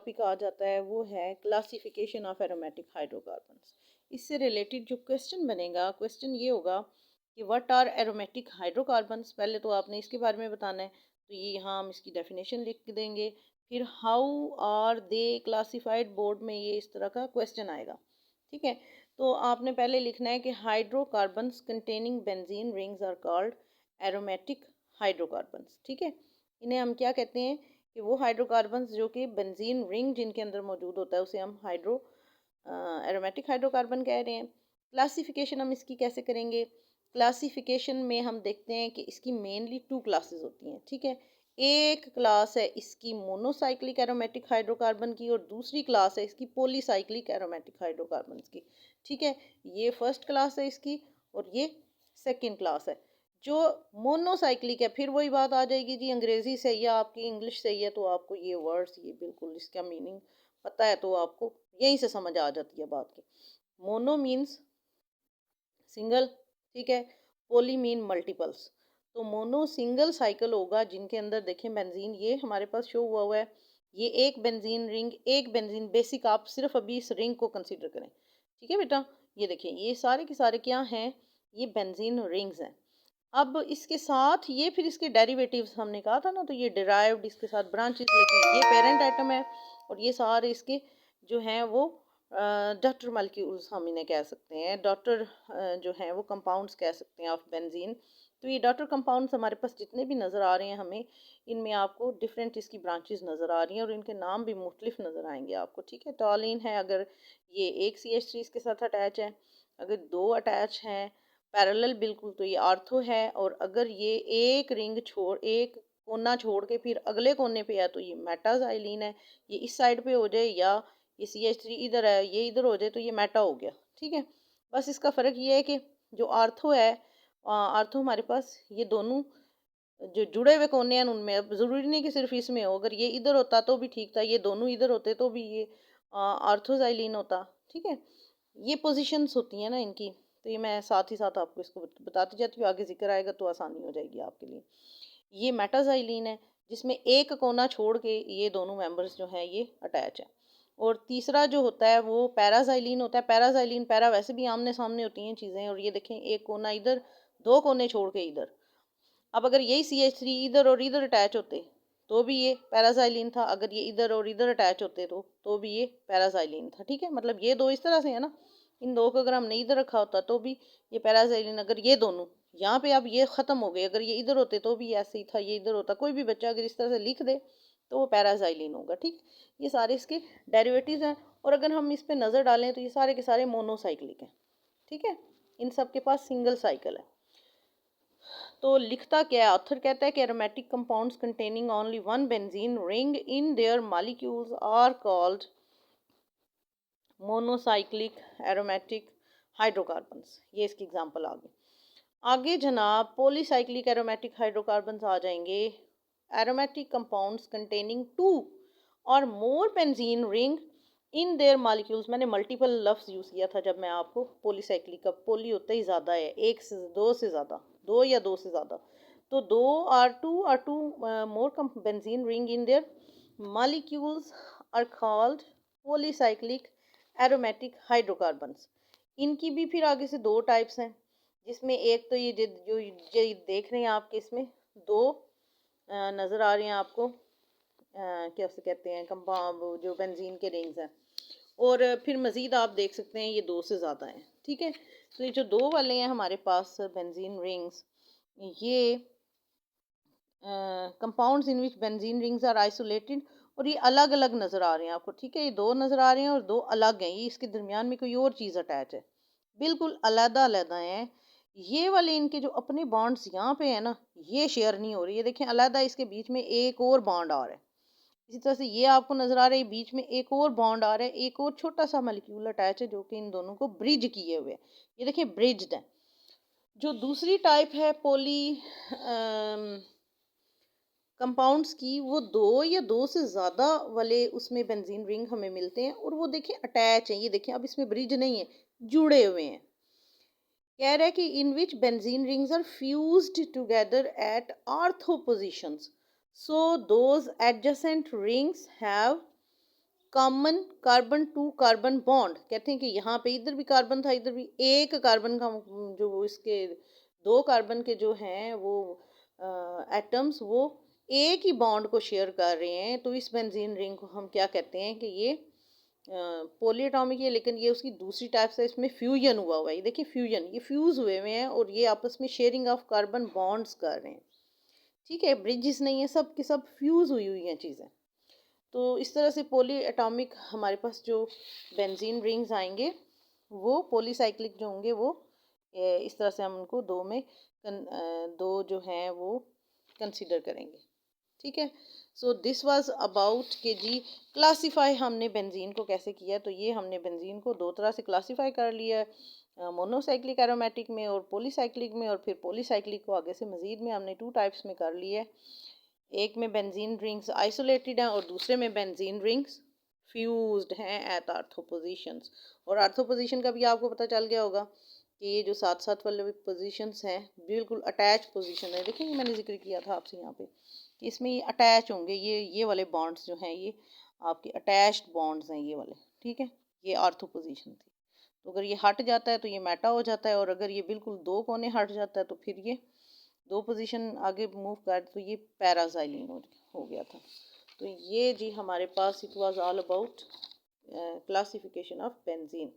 Topic आ जाता है वो है क्लासिफिकेशन ऑफ एरोमेटिक हाइड्रोकार्बन्स। इससे रिलेटेड जो क्वेश्चन बनेगा, क्वेश्चन ये होगा कि व्हाट आर एरोमेटिक हाइड्रोकार्बन्स। पहले तो आपने इसके बारे में बताना है, तो ये यहाँ हम इसकी डेफिनेशन लिख देंगे। फिर how are they classified, board में ये इस तरह का क्वेश्चन आएगा। ठीक है, तो आपने पहले लिखना है कि hydrocarbons containing benzene rings are called aromatic hydrocarbons. ठीक है, इन्हें हम क्या कहते हैं कि वो हाइड्रोकार्बन्स जो कि बेंजीन रिंग जिनके अंदर मौजूद होता है उसे हम एरोमेटिक हाइड्रोकार्बन कह रहे हैं। क्लासिफिकेशन हम इसकी कैसे करेंगे? क्लासिफिकेशन में हम देखते हैं कि इसकी मेनली 2 क्लासेस होती हैं। ठीक है, एक क्लास है इसकी मोनोसाइक्लिक एरोमेटिक हाइड्रोकार्बन की और दूसरी क्लास है इसकी पॉलीसाइक्लिक एरोमेटिक हाइड्रोकार्बन की। ठीक है, ये फर्स्ट क्लास है इसकी और ये सेकेंड क्लास है। जो मोनोसाइक्लिक है, फिर वही बात आ जाएगी जी, अंग्रेजी सही है आपकी, इंग्लिश सही है, तो आपको ये वर्ड्स ये बिल्कुल इसका मीनिंग पता है तो आपको यहीं से समझ आ जाती है बात की। मोनो मीन्स सिंगल, ठीक है, पोली मीन मल्टीपल्स। तो मोनो सिंगल साइकिल होगा जिनके अंदर देखें बेंजीन ये हमारे पास शो हुआ है, ये एक बेंजीन रिंग, एक बेंजीन बेसिक, आप सिर्फ अभी इस रिंग को कंसीडर करें। ठीक है बेटा, ये देखें ये सारे के सारे क्या हैं, ये बेंजीन रिंग्स हैं। अब इसके साथ ये फिर इसके डेरिवेटिव्स हमने कहा था ना, तो ये डिराइव्ड, इसके साथ ब्रांचेस लगी, ये पेरेंट आइटम है और ये सारे इसके जो हैं वो डॉटर मॉलिक्यूल्स हम इन्हें कह सकते हैं, डॉटर जो हैं वो कंपाउंड्स कह सकते हैं ऑफ बेंजीन। तो ये डॉटर कंपाउंड्स हमारे पास जितने भी नज़र आ रहे हैं हमें, इनमें आपको डिफरेंट इसकी ब्रांचेस नज़र आ रही हैं और इनके नाम भी मुख्तलिफ नज़र आएंगे आपको। ठीक है, टॉलिन है, अगर ये एक CH3 इसके साथ अटैच है, अगर 2 अटैच हैं पैरेलल बिल्कुल तो ये आर्थो है, और अगर ये एक रिंग छोड़, एक कोना छोड़ के फिर अगले कोने पे है तो ये मेटाजाइलिन है। ये इस साइड पे हो जाए या ये CH3 इधर है ये इधर हो जाए तो ये मेटा हो गया। ठीक है, बस इसका फ़र्क ये है कि जो आर्थो है, आर्थो हमारे पास ये दोनों जो जुड़े हुए कोने हैं उनमें, अब ज़रूरी नहीं कि सिर्फ इसमें हो, अगर ये इधर होता तो भी ठीक था, ये दोनों इधर होते तो भी ये आर्थोजाइलिन होता। ठीक है, ये पोजीशंस होती हैं ना इनकी, तो ये मैं साथ ही साथ आपको इसको बताती जाती हूँ, आगे जिक्र आएगा तो आसानी हो जाएगी आपके लिए। ये मेटाजाइलिन है जिसमें एक कोना छोड़ के ये दोनों मेंबर्स जो हैं ये अटैच है। और तीसरा जो होता है वो पैराजाइलिन होता है। पैराजाइलिन, पैरा वैसे भी आमने सामने होती हैं चीज़ें, और ये देखें एक कोना इधर, दो कोने छोड़ के इधर। अब अगर यही CH3 इधर और इधर अटैच होते तो भी ये पैराजाइलिन था, अगर ये इधर और इधर अटैच होते तो भी ये पैराजाइलिन था। ठीक है, मतलब ये दो इस तरह से है ना, इन दो को अगर हमने इधर रखा होता तो भी ये पैराजाइलिन, अगर ये दोनों यहाँ पे अब ये ख़त्म हो गए, अगर ये इधर होते तो भी ऐसे ही था, ये इधर होता, कोई भी बच्चा अगर इस तरह से लिख दे तो वो पैराजाइलिन होगा। ठीक, ये सारे इसके डेरिवेटिव्स हैं, और अगर हम इस पर नज़र डालें तो ये सारे के सारे मोनोसाइक्लिक हैं। ठीक है, इन सब के पास सिंगल साइकिल है। तो लिखता क्या है, ऑथर कहता है कि aromatic compounds containing only one benzene ring in their molecules are called monocyclic aromatic hydrocarbons. ये इसकी एग्जांपल आ गई। आगे जनाब पॉलीसाइक्लिक एरोमेटिक हाइड्रोकार्बन्स आ जाएंगे। एरोमेटिक कंपाउंड्स कंटेनिंग टू और more benzene ring in their molecules. मैंने मल्टीपल लफ्ज यूज़ किया था जब मैं आपको पॉलीसाइक्लिक का, पोली होता ही ज़्यादा है, एक से दो से ज़्यादा, दो या दो से ज़्यादा, तो दो or two more benzene ring in their molecules are called polycyclic aromatic hydrocarbons. इनकी भी फिर आगे से दो टाइप्स हैं, जिसमें एक तो ये जो ये देख रहे हैं आपके इसमें दो नज़र आ रहे हैं आपको, कैसे कहते हैं, कंपाउंड जो बेंजीन के रिंग्स हैं, और फिर मज़ीद आप देख सकते हैं ये दो से ज़्यादा हैं। ठीक है, तो ये जो दो वाले हैं हमारे पास बेंजीन रिंग्स, ये compounds in which benzene rings are isolated, और ये अलग अलग नज़र आ रहे हैं आपको। ठीक है, ये दो नज़र आ रहे हैं और दो अलग हैं, ये इसके दरमियान में कोई और चीज़ अटैच है, बिल्कुल अलग अलग हैं। ये वाले इनके जो अपने बॉन्ड्स यहाँ पे है ना, ये शेयर नहीं हो रही है, देखें अलग, इसके बीच में एक और बॉन्ड आ रहा है। इसी तरह से ये आपको नजर आ रहा है, बीच में एक और बॉन्ड आ रहा है, एक और छोटा सा मॉलिक्यूल अटैच है जो कि इन दोनों को ब्रिज किए हुए, ये देखिए ब्रिज्ड है। जो दूसरी टाइप है पॉली कंपाउंड्स की, वो दो या दो से ज़्यादा वाले उसमें बेंजीन रिंग हमें मिलते हैं, और वो देखें अटैच हैं, ये देखें अब इसमें ब्रिज नहीं है, जुड़े हुए हैं। कह रहा है कि in which benzene rings are fused together at ortho positions, so those adjacent rings have common carbon to carbon bond, कहते हैं कि यहाँ पे इधर भी कार्बन था, इधर भी एक कार्बन का जो इसके दो कार्बन के जो हैं वो एटम्स वो एक ही बॉन्ड को शेयर कर रहे हैं, तो इस बेंजीन रिंग को हम क्या कहते हैं कि ये पॉली एटॉमिक है, लेकिन ये उसकी दूसरी टाइप से इसमें फ्यूजन हुआ हुआ है। ये देखिए फ्यूजन, ये फ्यूज हुए हुए हैं और ये आपस में शेयरिंग ऑफ कार्बन बॉन्ड्स कर रहे हैं। ठीक है, ब्रिजेस नहीं है, सब की सब फ्यूज हुई हुई हैं चीज़ें। तो इस तरह से पॉली एटॉमिक हमारे पास जो बेंजीन रिंग्स आएंगे वो पॉलीसाइक्लिक जो होंगे वो इस तरह से हम उनको दो जो हैं वो कंसीडर करेंगे। ठीक है, सो दिस वाज अबाउट के जी क्लासीफाई हमने बेंजीन को कैसे किया। तो ये हमने बेंजीन को दो तरह से क्लासीफाई कर लिया है, मोनोसाइक्लिक एरोमेटिक में और पॉलीसाइक्लिक में, और फिर पॉलीसाइक्लिक को आगे से मज़ीद में हमने टू टाइप्स में कर लिया है। एक में बेंजीन रिंग्स आइसोलेटेड हैं और दूसरे में बेंजीन रिंग्स फ्यूज्ड हैं एट आर्थो पोजीशंस। और आर्थो पोजीशन का भी आपको पता चल गया होगा कि ये जो साथ साथ वाले पोजीशंस हैं बिल्कुल अटैच पोजीशन है। देखिए मैंने जिक्र किया था आपसे यहाँ पे कि इसमें ये अटैच होंगे, ये वाले बॉन्ड्स जो हैं ये आपके अटैच्ड बॉन्ड्स हैं ये वाले। ठीक है, ये आर्थो पोजीशन थी। तो अगर ये हट जाता है तो ये मेटा हो जाता है, और अगर ये बिल्कुल दो कोने हट जाता है तो फिर ये दो पोजीशन आगे मूव कर तो ये पैराजाइलिन हो गया था। तो ये जी हमारे पास it was all about classification of benzene.